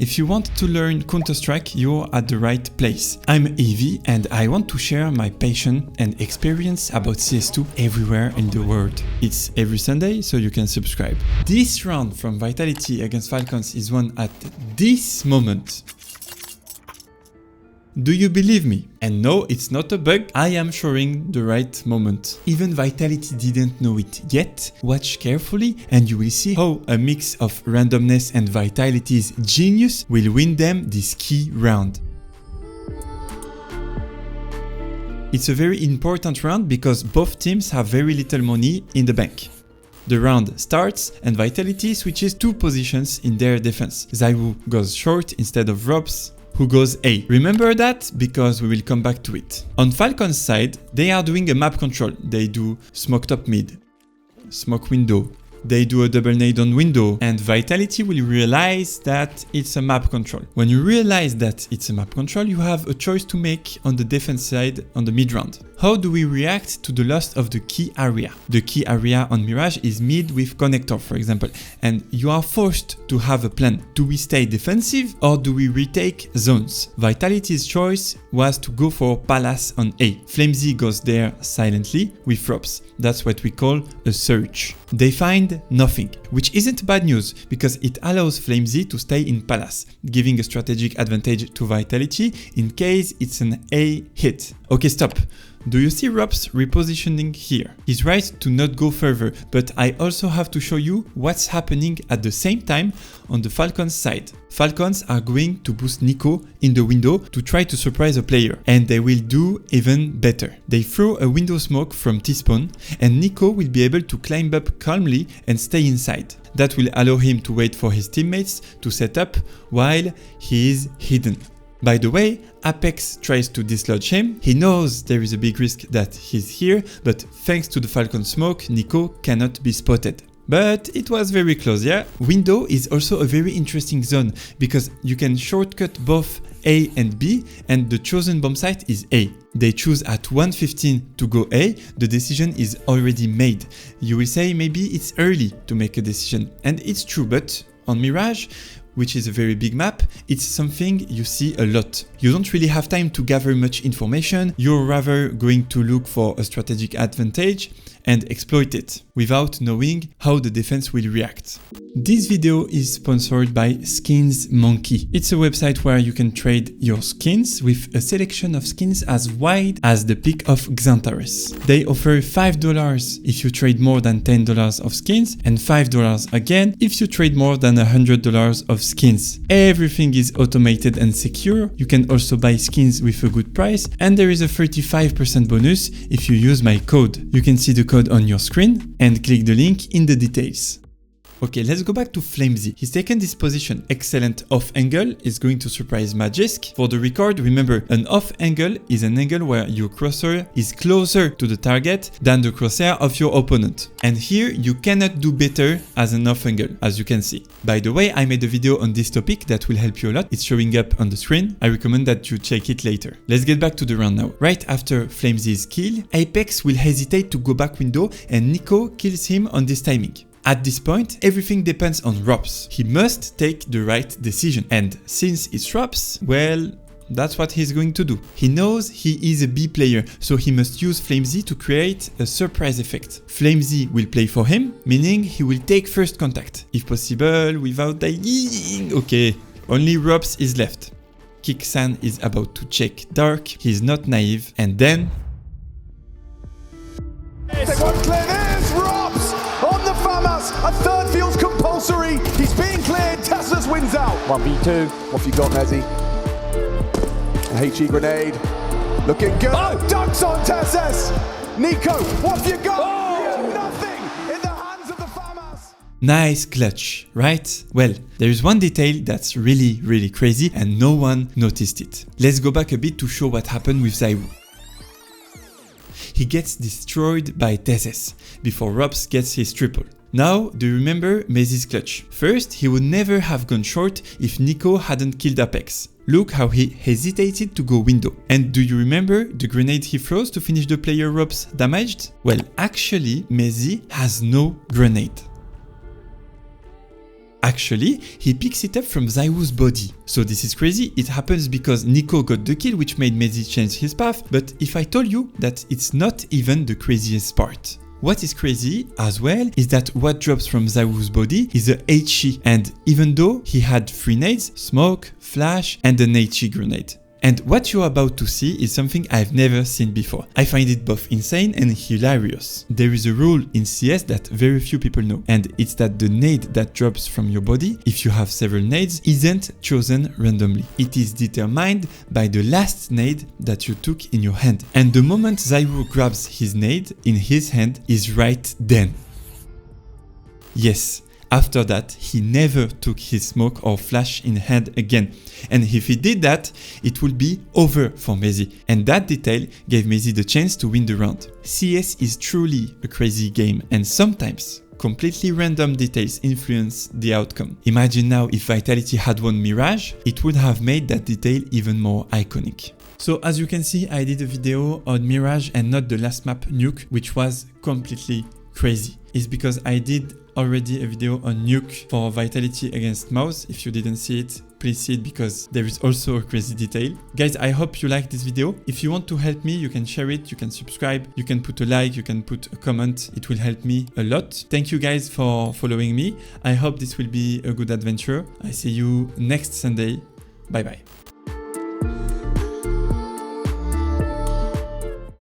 If you want to learn Counter-Strike, you're at the right place. I'm Evie and I want to share my passion and experience about CS2 everywhere in the world. It's every Sunday, so you can subscribe. This round from Vitality against Falcons is won at this moment. Do you believe me? And no, it's not a bug, I am showing the right moment. Even Vitality didn't know it yet. Watch carefully and you will see how a mix of randomness and Vitality's genius will win them this key round. It's a very important round because both teams have very little money in the bank. The round starts and Vitality switches 2 positions in their defense. ZywOo goes short instead of Robs, who goes A. Remember that because we will come back to it. On Falcon's side, they are doing a map control. They do smoke top mid, smoke window. They do a double nade on window and Vitality will realize that it's a map control. When you realize that it's a map control, you have a choice to make on the defense side on the mid round. How do we react to the loss of the key area? The key area on Mirage is mid with connector, for example, and you are forced to have a plan. Do we stay defensive or do we retake zones? Vitality's choice was to go for Palace on A. Flamesy goes there silently with Robs. That's what we call a search. They find nothing, which isn't bad news because it allows Flamesy to stay in Palace, giving a strategic advantage to Vitality in case it's an A hit. Okay, stop. Do you see Robs repositioning here? He's right to not go further, but I also have to show you what's happening at the same time on the Falcons side. Falcons are going to boost Nico in the window to try to surprise a player, and they will do even better. They throw a window smoke from T-spawn, and Nico will be able to climb up calmly and stay inside. That will allow him to wait for his teammates to set up while he is hidden. By the way, Apex tries to dislodge him. He knows there is a big risk that he's here, but thanks to the Falcon smoke, Nico cannot be spotted. But it was very close, yeah? Window is also a very interesting zone because you can shortcut both A and B and the chosen bomb site is A. They choose at 1:15 to go A, the decision is already made. You will say maybe it's early to make a decision, and it's true, but on Mirage, which is a very big map, it's something you see a lot. You don't really have time to gather much information, you're rather going to look for a strategic advantage and exploit it without knowing how the defense will react. This video is sponsored by Skins Monkey. It's a website where you can trade your skins with a selection of skins as wide as the peak of Xantares. They offer $5 if you trade more than $10 of skins and $5 again if you trade more than $100 of skins. Everything is automated and secure. You can also buy skins with a good price and there is a 35% bonus if you use my code. You can see the code on your screen and click the link in the details. Okay, let's go back to Flamesy. He's taken this position. Excellent off angle is going to surprise Magisk. For the record, remember, an off angle is an angle where your crosshair is closer to the target than the crosshair of your opponent. And here, you cannot do better as an off angle, as you can see. By the way, I made a video on this topic that will help you a lot. It's showing up on the screen. I recommend that you check it later. Let's get back to the round now. Right after Flamesy's kill, Apex will hesitate to go back window and Nico kills him on this timing. At this point, everything depends on Robs. He must take the right decision. And since it's Robs, well, that's what he's going to do. He knows he is a B player, so he must use Flamesy to create a surprise effect. Flamesy will play for him, meaning he will take first contact. If possible, without dying. Okay, only Robs is left. Kiksan is about to check dark, he's not naive, and then... They won't clear this! Robs on the FAMAS! A third field's compulsory! He's being cleared, Teslas wins out! 1v2, what have you got, Mezzy? A HE grenade, looking good! Oh, dunks on Teslas! Nico, what have you got? Oh. Nothing in the hands of the FAMAS! Nice clutch, right? Well, there is one detail that's really crazy and no one noticed it. Let's go back a bit to show what happened with ZywOo. He gets destroyed by Tesses before Robs gets his triple. Now, do you remember Mezzy's clutch? First, he would never have gone short if Nico hadn't killed Apex. Look how he hesitated to go window. And do you remember the grenade he throws to finish the player Robs damaged? Well, actually, Mezzy has no grenade. Actually, he picks it up from ZywOo's body. So this is crazy. It happens because Nico got the kill, which made Messi change his path. But if I told you that it's not even the craziest part. What is crazy as well is that what drops from ZywOo's body is a HE, and even though he had 3 nades, smoke, flash, and an HE grenade. And what you're about to see is something I've never seen before. I find it both insane and hilarious. There is a rule in CS that very few people know, and it's that the nade that drops from your body, if you have several nades, isn't chosen randomly. It is determined by the last nade that you took in your hand. And the moment ZywOo grabs his nade in his hand is right then. Yes. After that, he never took his smoke or flash in hand again. And if he did that, it would be over for Messi. And that detail gave Messi the chance to win the round. CS is truly a crazy game, and sometimes completely random details influence the outcome. Imagine now if Vitality had won Mirage, it would have made that detail even more iconic. So as you can see, I did a video on Mirage and not the last map Nuke, which was completely crazy. It's because I did already a video on Nuke for Vitality against Mouse. If you didn't see it, please see it because there is also a crazy detail. Guys, I hope you liked this video. If you want to help me, you can share it, you can subscribe, you can put a like, you can put a comment. It will help me a lot. Thank you guys for following me. I hope this will be a good adventure. I see you next Sunday. Bye bye.